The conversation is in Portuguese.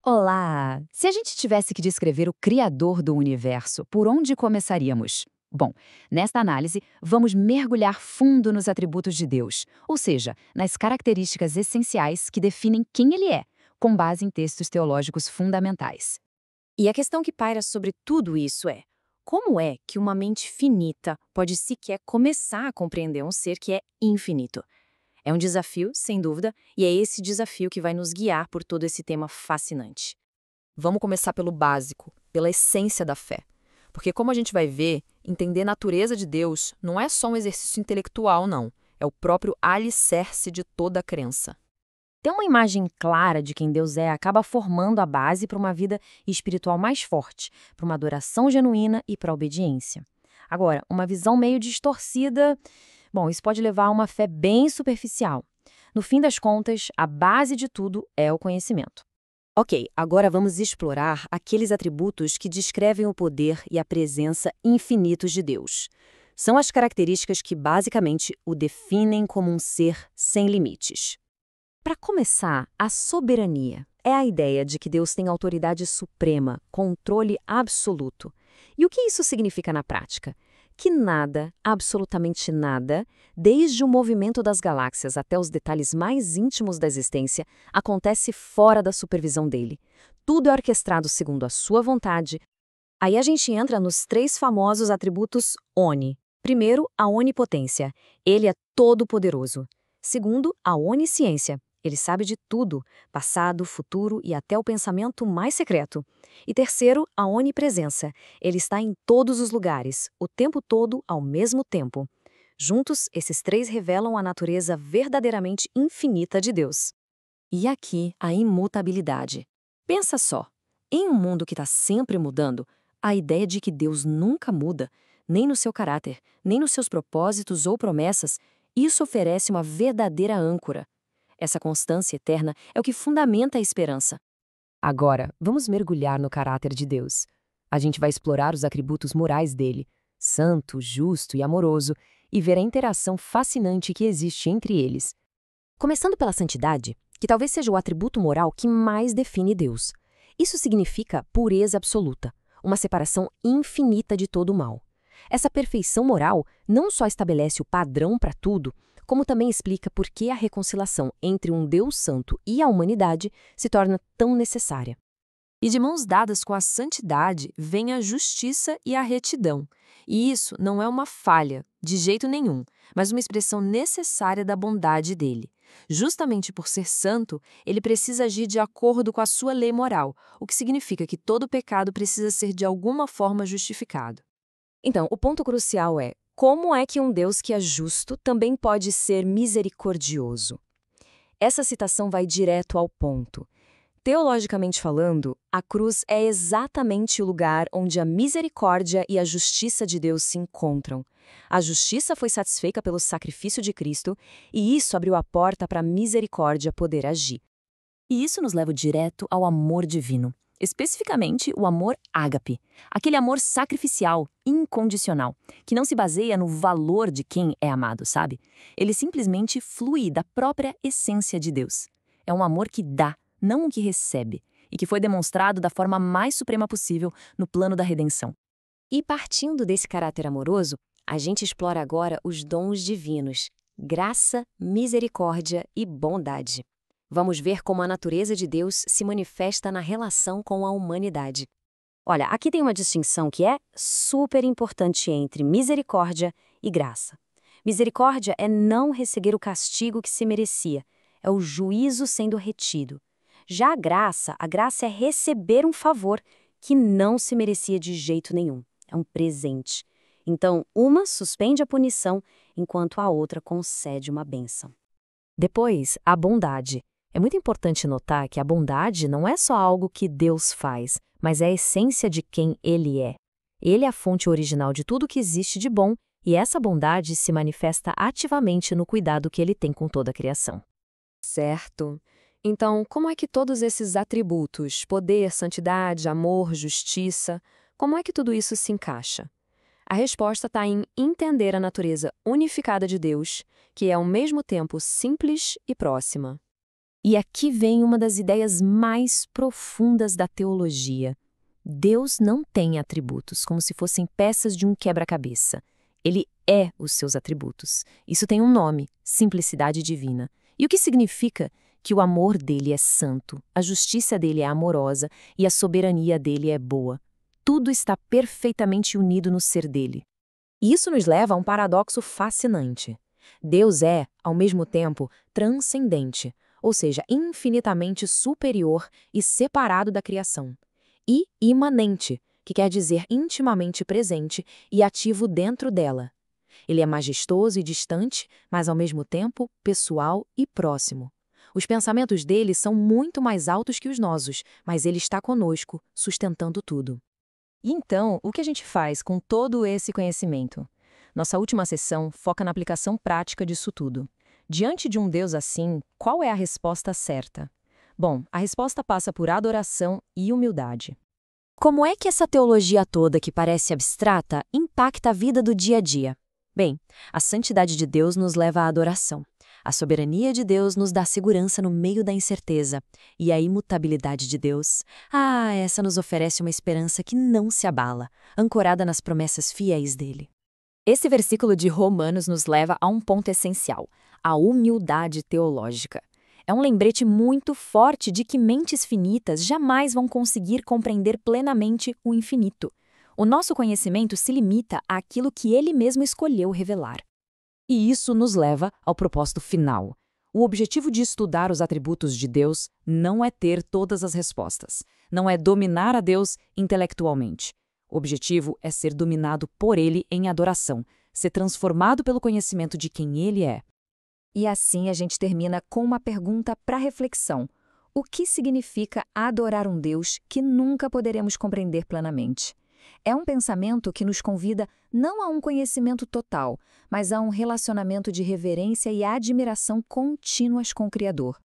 Olá! Se a gente tivesse que descrever o Criador do universo, por onde começaríamos? Bom, nesta análise, vamos mergulhar fundo nos atributos de Deus, ou seja, nas características essenciais que definem quem Ele é, com base em textos teológicos fundamentais. E a questão que paira sobre tudo isso é: como é que uma mente finita pode sequer começar a compreender um ser que é infinito? É um desafio, sem dúvida, e é esse desafio que vai nos guiar por todo esse tema fascinante. Vamos começar pelo básico, pela essência da fé. Porque, como a gente vai ver, entender a natureza de Deus não é só um exercício intelectual, não. É o próprio alicerce de toda a crença. Ter uma imagem clara de quem Deus é acaba formando a base para uma vida espiritual mais forte, para uma adoração genuína e para a obediência. Agora, uma visão meio distorcida, bom, isso pode levar a uma fé bem superficial. No fim das contas, a base de tudo é o conhecimento. Ok, agora vamos explorar aqueles atributos que descrevem o poder e a presença infinitos de Deus. São as características que basicamente o definem como um ser sem limites. Para começar, a soberania é a ideia de que Deus tem autoridade suprema, controle absoluto. E o que isso significa na prática? Que nada, absolutamente nada, desde o movimento das galáxias até os detalhes mais íntimos da existência, acontece fora da supervisão dele. Tudo é orquestrado segundo a sua vontade. Aí a gente entra nos três famosos atributos ONI. Primeiro, a onipotência. Ele é todo-poderoso. Segundo, a onisciência. Ele sabe de tudo, passado, futuro e até o pensamento mais secreto. E terceiro, a onipresença. Ele está em todos os lugares, o tempo todo, ao mesmo tempo. Juntos, esses três revelam a natureza verdadeiramente infinita de Deus. E aqui, a imutabilidade. Pensa só, em um mundo que está sempre mudando, a ideia de que Deus nunca muda, nem no seu caráter, nem nos seus propósitos ou promessas, isso oferece uma verdadeira âncora. Essa constância eterna é o que fundamenta a esperança. Agora, vamos mergulhar no caráter de Deus. A gente vai explorar os atributos morais dele, santo, justo e amoroso, e ver a interação fascinante que existe entre eles. Começando pela santidade, que talvez seja o atributo moral que mais define Deus. Isso significa pureza absoluta, uma separação infinita de todo o mal. Essa perfeição moral não só estabelece o padrão para tudo, como também explica por que a reconciliação entre um Deus santo e a humanidade se torna tão necessária. E de mãos dadas com a santidade vem a justiça e a retidão. E isso não é uma falha, de jeito nenhum, mas uma expressão necessária da bondade dele. Justamente por ser santo, ele precisa agir de acordo com a sua lei moral, o que significa que todo pecado precisa ser de alguma forma justificado. Então, o ponto crucial é: como é que um Deus que é justo também pode ser misericordioso? Essa citação vai direto ao ponto. Teologicamente falando, a cruz é exatamente o lugar onde a misericórdia e a justiça de Deus se encontram. A justiça foi satisfeita pelo sacrifício de Cristo, e isso abriu a porta para a misericórdia poder agir. E isso nos leva direto ao amor divino. Especificamente o amor ágape, aquele amor sacrificial, incondicional, que não se baseia no valor de quem é amado, sabe? Ele simplesmente flui da própria essência de Deus. É um amor que dá, não o que recebe, e que foi demonstrado da forma mais suprema possível no plano da redenção. E partindo desse caráter amoroso, a gente explora agora os dons divinos: graça, misericórdia e bondade. Vamos ver como a natureza de Deus se manifesta na relação com a humanidade. Olha, aqui tem uma distinção que é super importante entre misericórdia e graça. Misericórdia é não receber o castigo que se merecia, é o juízo sendo retido. Já a graça é receber um favor que não se merecia de jeito nenhum, é um presente. Então, uma suspende a punição, enquanto a outra concede uma bênção. Depois, a bondade. É muito importante notar que a bondade não é só algo que Deus faz, mas é a essência de quem Ele é. Ele é a fonte original de tudo que existe de bom, e essa bondade se manifesta ativamente no cuidado que Ele tem com toda a criação. Certo. Então, como é que todos esses atributos, poder, santidade, amor, justiça, como é que tudo isso se encaixa? A resposta está em entender a natureza unificada de Deus, que é ao mesmo tempo simples e próxima. E aqui vem uma das ideias mais profundas da teologia. Deus não tem atributos, como se fossem peças de um quebra-cabeça. Ele é os seus atributos. Isso tem um nome, simplicidade divina. E o que significa? Que o amor dele é santo, a justiça dele é amorosa e a soberania dele é boa. Tudo está perfeitamente unido no ser dele. E isso nos leva a um paradoxo fascinante. Deus é, ao mesmo tempo, transcendente, ou seja, infinitamente superior e separado da criação. E imanente, que quer dizer intimamente presente e ativo dentro dela. Ele é majestoso e distante, mas ao mesmo tempo pessoal e próximo. Os pensamentos dele são muito mais altos que os nossos, mas ele está conosco, sustentando tudo. E então, o que a gente faz com todo esse conhecimento? Nossa última sessão foca na aplicação prática disso tudo. Diante de um Deus assim, qual é a resposta certa? Bom, a resposta passa por adoração e humildade. Como é que essa teologia toda, que parece abstrata, impacta a vida do dia a dia? Bem, a santidade de Deus nos leva à adoração. A soberania de Deus nos dá segurança no meio da incerteza. E a imutabilidade de Deus, essa nos oferece uma esperança que não se abala, ancorada nas promessas fiéis dele. Esse versículo de Romanos nos leva a um ponto essencial, a humildade teológica. É um lembrete muito forte de que mentes finitas jamais vão conseguir compreender plenamente o infinito. O nosso conhecimento se limita àquilo que ele mesmo escolheu revelar. E isso nos leva ao propósito final. O objetivo de estudar os atributos de Deus não é ter todas as respostas, não é dominar a Deus intelectualmente. O objetivo é ser dominado por ele em adoração, ser transformado pelo conhecimento de quem ele é. E assim a gente termina com uma pergunta para reflexão. O que significa adorar um Deus que nunca poderemos compreender plenamente? É um pensamento que nos convida não a um conhecimento total, mas a um relacionamento de reverência e admiração contínuas com o Criador.